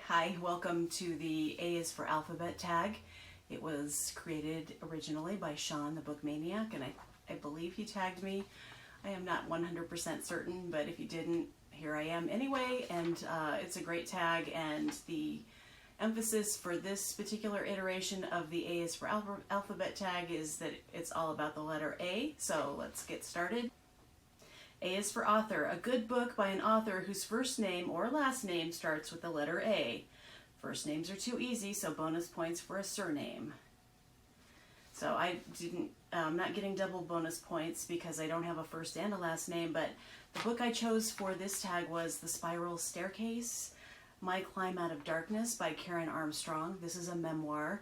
Hi, welcome to the A is for Alphabet tag. It was created originally by Shawn, the book Maniac, and I believe he tagged me. I am not 100% certain, but if you didn't, here I am anyway, and it's a great tag, and the emphasis for this particular iteration of the A is for Alphabet tag is that it's all about the letter A, so let's get started. A is for author, a good book by an author whose first name or last name starts with the letter A. First names are too easy, so bonus points for a surname. So I'm not getting double bonus points because I don't have a first and a last name, but the book I chose for this tag was The Spiral Staircase, My Climb Out of Darkness by Karen Armstrong. This is a memoir.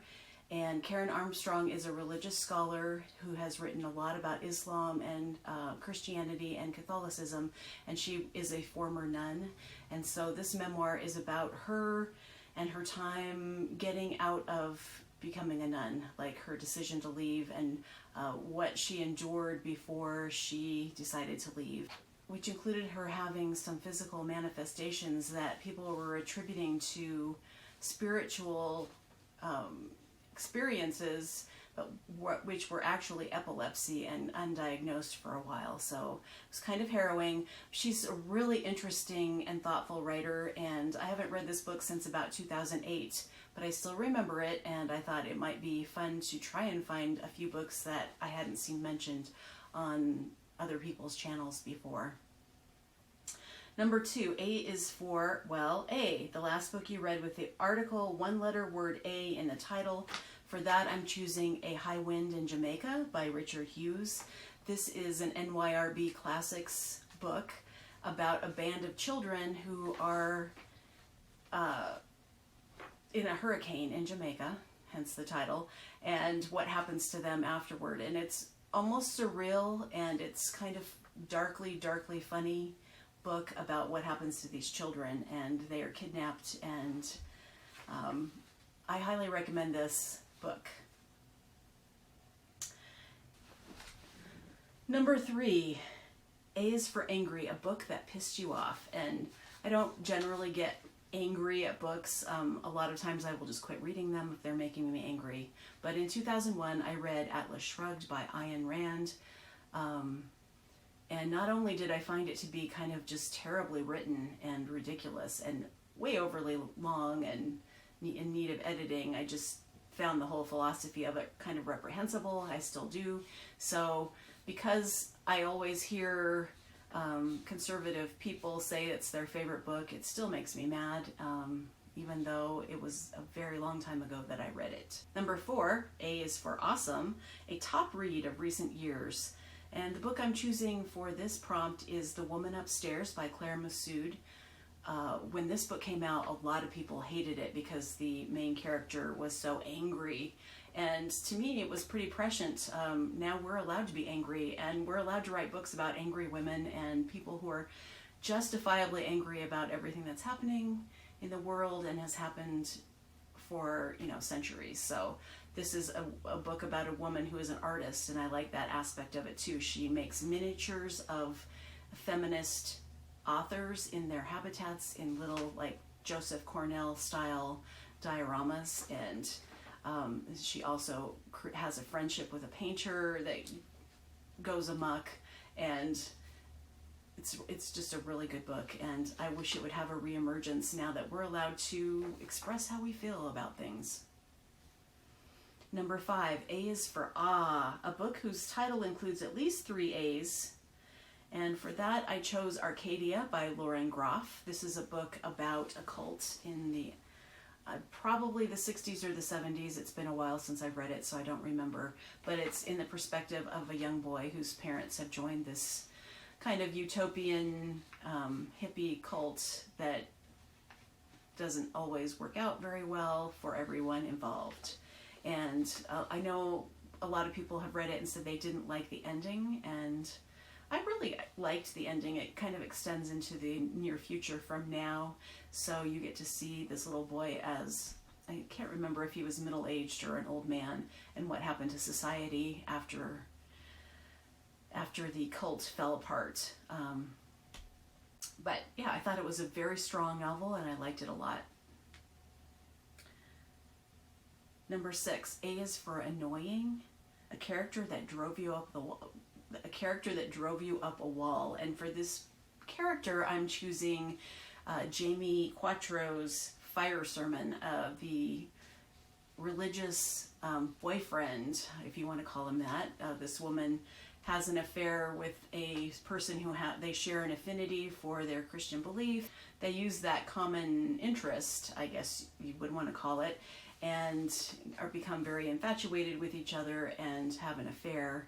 And Karen Armstrong is a religious scholar who has written a lot about Islam and Christianity and Catholicism, and she is a former nun. And so this memoir is about her and her time getting out of becoming a nun, like her decision to leave and what she endured before she decided to leave, which included her having some physical manifestations that people were attributing to spiritual experiences, but which were actually epilepsy and undiagnosed for a while. So it was kind of harrowing. She's a really interesting and thoughtful writer, and I haven't read this book since about 2008, but I still remember it, and I thought it might be fun to try and find a few books that I hadn't seen mentioned on other people's channels before. Number 2, A is for, well, A, the last book you read with the article, one-letter word A in the title. For that, I'm choosing A High Wind in Jamaica by Richard Hughes. This is an NYRB Classics book about a band of children who are in a hurricane in Jamaica, hence the title, and what happens to them afterward. And it's almost surreal, and it's kind of darkly funny book about what happens to these children, and they are kidnapped, and I highly recommend this book. Number 3, A is for Angry, a book that pissed you off. And I don't generally get angry at books. A lot of times I will just quit reading them if they're making me angry. But in 2001 I read Atlas Shrugged by Ayn Rand. And not only did I find it to be kind of just terribly written and ridiculous and way overly long and in need of editing, I just found the whole philosophy of it kind of reprehensible. I still do. So because I always hear conservative people say it's their favorite book, it still makes me mad, even though it was a very long time ago that I read it. Number 4, A is for Awesome, a top read of recent years. And the book I'm choosing for this prompt is The Woman Upstairs by Claire Massoud. When this book came out, a lot of people hated it because the main character was so angry. And to me, it was pretty prescient. Now we're allowed to be angry, and we're allowed to write books about angry women and people who are justifiably angry about everything that's happening in the world and has happened for, centuries. So this is a book about a woman who is an artist, and I like that aspect of it too. She makes miniatures of feminist authors in their habitats in little, like, Joseph Cornell style dioramas, and she also has a friendship with a painter that goes amok, and it's just a really good book, and I wish it would have a reemergence now that we're allowed to express how we feel about things. Number 5, A is for Aaah, a book whose title includes at least 3 A's. And for that, I chose Arcadia by Lauren Groff. This is a book about a cult in the probably the 60s or the 70s. It's been a while since I've read it, so I don't remember. But it's in the perspective of a young boy whose parents have joined this kind of utopian hippie cult that doesn't always work out very well for everyone involved. And I know a lot of people have read it and said they didn't like the ending, and I really liked the ending. It kind of extends into the near future from now, so you get to see this little boy as, I can't remember if he was middle-aged or an old man, and what happened to society after the cult fell apart. But yeah, I thought it was a very strong novel, and I liked it a lot. Number 6, A is for annoying. A character that drove you up the wall. A character that drove you up a wall. And for this character, I'm choosing Jamie Quattro's fire sermon, the religious boyfriend, if you want to call him that. This woman has an affair with a person who they share an affinity for their Christian belief. They use that common interest, I guess you would want to call it, and are become very infatuated with each other and have an affair.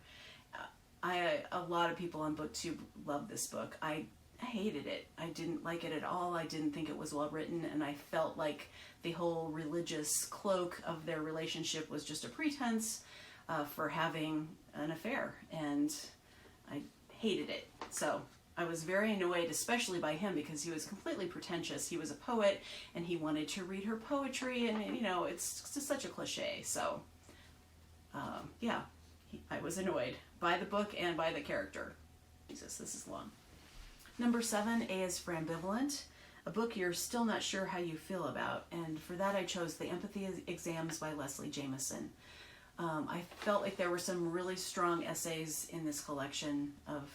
A lot of people on BookTube love this book. I hated it. I didn't like it at all. I didn't think it was well written, and I felt like the whole religious cloak of their relationship was just a pretense for having an affair, and I hated it. So I was very annoyed, especially by him, because he was completely pretentious. He was a poet, and he wanted to read her poetry, and it's just such a cliche. So yeah, I was annoyed by the book and by the character. Jesus, this is long. Number 7, A is for Ambivalent, a book you're still not sure how you feel about, and for that I chose The Empathy Exams by Leslie Jamison. I felt like there were some really strong essays in this collection of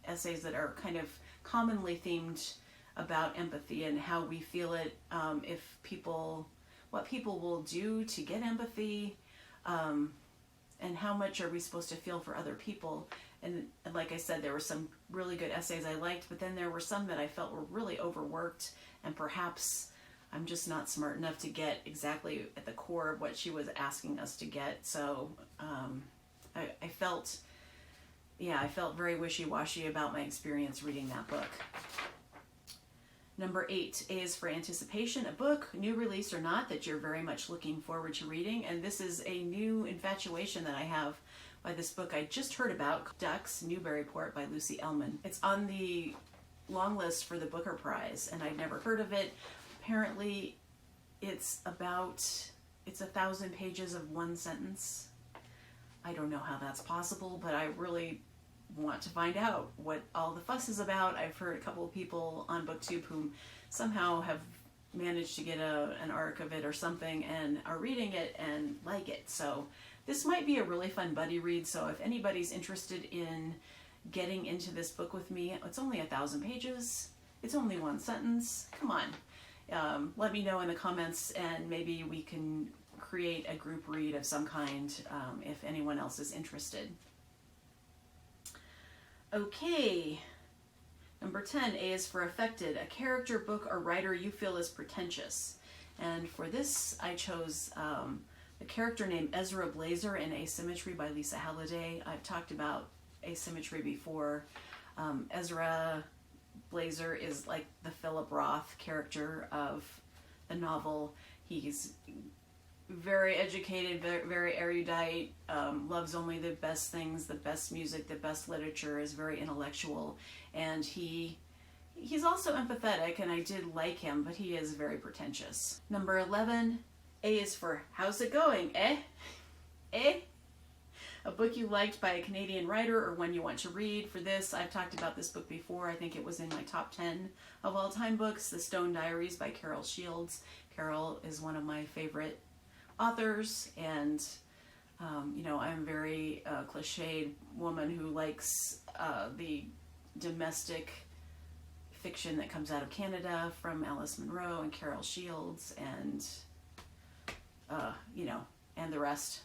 essays that are kind of commonly themed about empathy and how we feel it, what people will do to get empathy, and how much are we supposed to feel for other people. And like I said, there were some really good essays I liked, but then there were some that I felt were really overworked, and perhaps I'm just not smart enough to get exactly at the core of what she was asking us to get. So I felt very wishy-washy about my experience reading that book. Number 8, A is for Anticipation, a book, new release or not, that you're very much looking forward to reading. And this is a new infatuation that I have by this book I just heard about, Ducks, Newburyport by Lucy Ellman. It's on the long list for the Booker Prize, and I'd never heard of it. Apparently, it's 1,000 pages of one sentence. I don't know how that's possible, but I really want to find out what all the fuss is about. I've heard a couple of people on BookTube who somehow have managed to get an arc of it or something and are reading it and like it. So this might be a really fun buddy read. So if anybody's interested in getting into this book with me, it's only 1,000 pages. It's only one sentence. Come on. Let me know in the comments, and maybe we can create a group read of some kind if anyone else is interested. Okay, number 10, A is for Affected, a character, book, or writer you feel is pretentious. And for this, I chose a character named Ezra Blazer in Asymmetry by Lisa Halliday. I've talked about Asymmetry before. Ezra Blazer is like the Philip Roth character of the novel. He's very educated, very erudite, loves only the best things, the best music, the best literature, is very intellectual, and he's also empathetic, and I did like him, but he is very pretentious. Number 11, A is for How's It Going? A book you liked by a Canadian writer or one you want to read. For this, I've talked about this book before. I think it was in my top 10 of all time books, The Stone Diaries by Carol Shields. Carol is one of my favorite authors, and I'm a very cliched woman who likes the domestic fiction that comes out of Canada from Alice Munro and Carol Shields, and and the rest.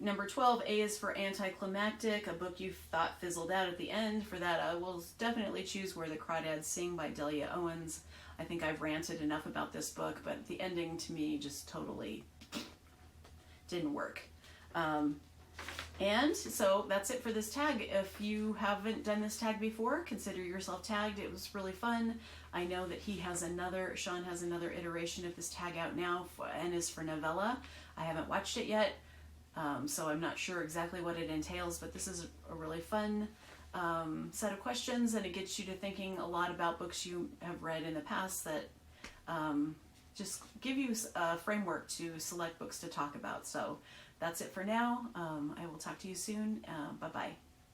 Number 12, A is for Anticlimactic, a book you thought fizzled out at the end. For that, I will definitely choose Where the Crawdads Sing by Delia Owens. I think I've ranted enough about this book, but the ending to me just totally didn't work. And so that's it for this tag. If you haven't done this tag before, consider yourself tagged. It was really fun. I know that Shawn has another iteration of this tag out now, and is for novella. I haven't watched it yet, so I'm not sure exactly what it entails, but this is a really fun set of questions, and it gets you to thinking a lot about books you have read in the past that just give you a framework to select books to talk about. So that's it for now. I will talk to you soon. Bye-bye.